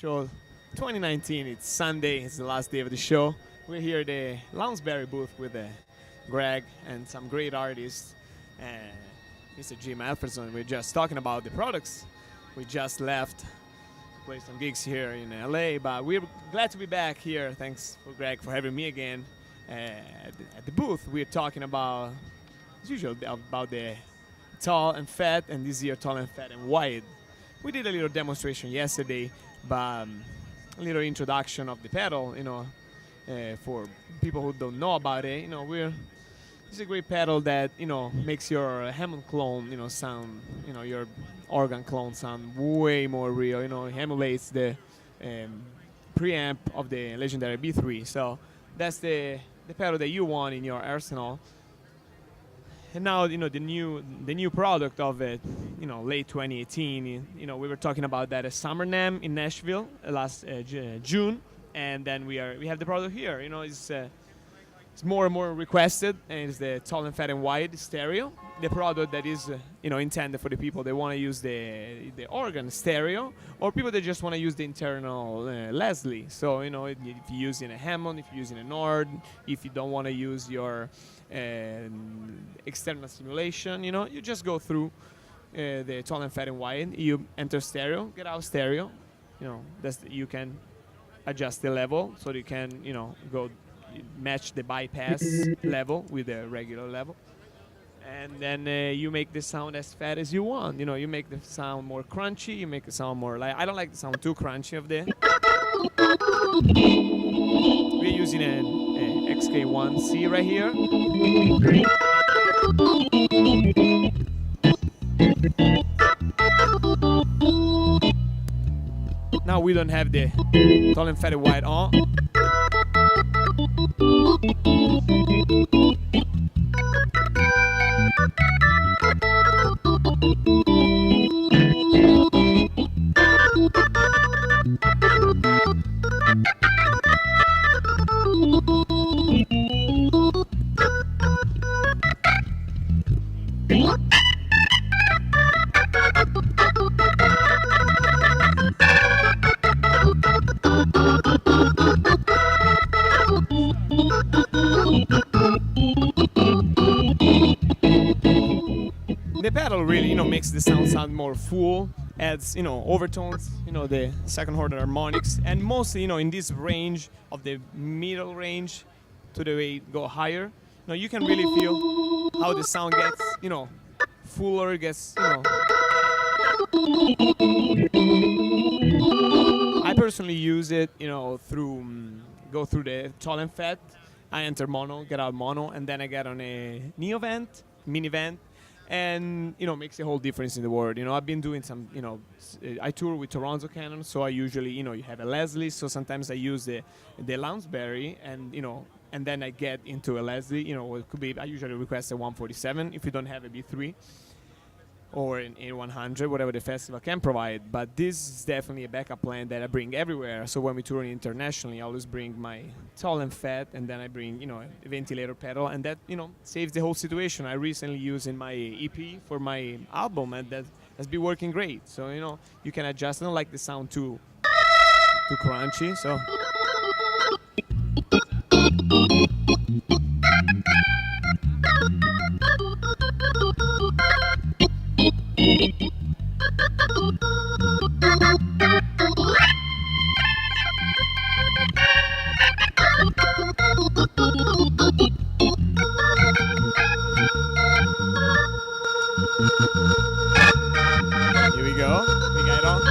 Show 2019. It's Sunday. It's the last day of the show. We're here at the Lounsberry booth with Greg and some great artists. Mr. Jim Alfredson. We're just talking about the products. We just left to play some gigs here in LA, but we're glad to be back here. Thanks for Greg for having me again at the booth. We're talking about, as usual, about the tall and fat, and this year tall and fat and wide. We did a little demonstration yesterday, but a little introduction of the pedal, for people who don't know about it. It's a great pedal that, makes your Hammond clone, sound, your organ clone sound way more real. It emulates the preamp of the legendary B3. So that's the pedal that you want in your arsenal. And now, the new product of it, late 2018, we were talking about that at Summer NAMM in Nashville last June, and then we have the product here. It's more and more requested, and it's the tall and fat and wide stereo, the product that is intended for the people that want to use the organ stereo, or people that just want to use the internal Leslie. So if you're using a Hammond, if you're using a Nord, if you don't want to use your external stimulation, you just go through the tall and fat and wide. You enter stereo, get out stereo. You can adjust the level so you can go match the bypass level with the regular level, and then you make the sound as fat as you want. You make the sound more crunchy, you make the sound more I don't like the sound too crunchy of the. We're using an XK1C right here. Now we don't have the tall and fat and wide on. The pedal really, makes the sound more full, adds, overtones, the second order harmonics, and mostly, in this range of the middle range to the way it go higher, you can really feel how the sound gets, fuller, gets, I personally use it, go through the tall and fat. I enter mono, get out mono, and then I get on a neo vent, mini vent, and makes a whole difference in the world. I've been doing some, I tour with Toronzo Cannon, so I usually, you have a Leslie, so sometimes I use the Lounsberry, and and then I get into a Leslie. It could be, I usually request a 147 if you don't have a B3 or an A100, whatever the festival can provide. But this is definitely a backup plan that I bring everywhere. So when we tour internationally, I always bring my tall and fat, and then I bring, a ventilator pedal, and that, saves the whole situation. I recently used in my EP for my album, and that has been working great. So, you can adjust. I don't like the sound too crunchy, so. Here we go. We got it on.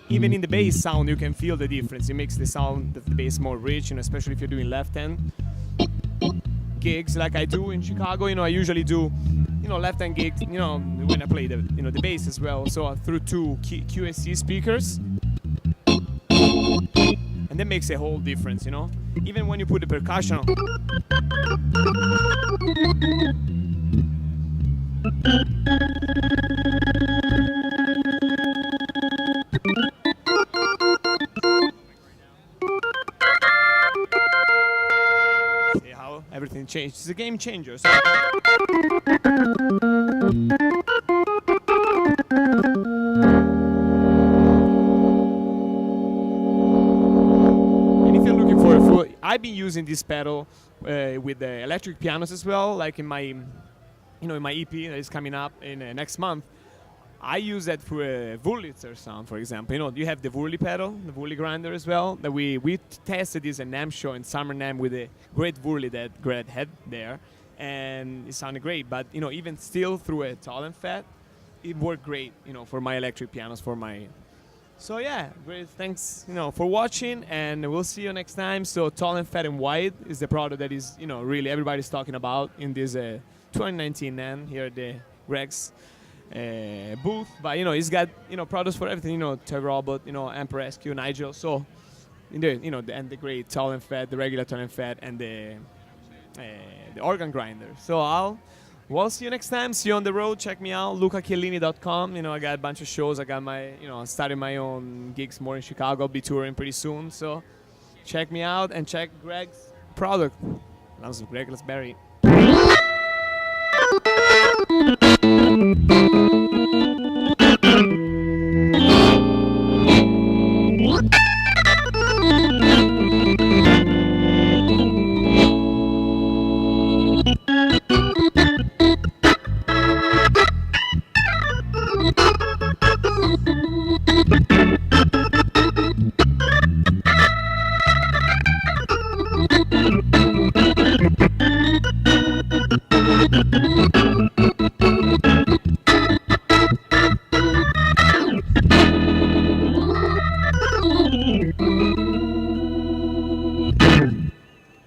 Even in the bass sound, you can feel the difference. It makes the sound of the bass more rich, especially if you're doing left hand gigs like I do in Chicago. I usually do, left hand gigs, when I play the, the bass as well. So through two QSC speakers, and that makes a whole difference. Even when you put the percussion on. change. It's a game changer. So and if you're looking for a full, I've been using this pedal with the electric pianos as well, like in my, in my EP that is coming up in next month. I use that for a Wurlitzer sound, for example. You have the Wurli pedal, the Wurli grinder as well. That we tested this at NAMM show in Summer NAMM with a great Wurli that Greg had there, and it sounded great. But even still through a Tall and Fat, it worked great. For my electric pianos, for my. So yeah, great. Thanks, for watching, and we'll see you next time. So Tall and Fat and White is the product that is, really everybody's talking about in this 2019 NAMM here at the Greg's booth. But he's got products for everything. Tug Robot, Emperor SQ, Nigel. So and the great Tall and Fat, the regular Tall and Fat, and the organ grinder. So we'll see you next time. See you on the road. Check me out, lucachiellini.com. I got a bunch of shows. I got my, starting my own gigs more in Chicago. I'll be touring pretty soon. So check me out and check Greg's product. Greg Lounsberry.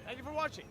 Thank you for watching.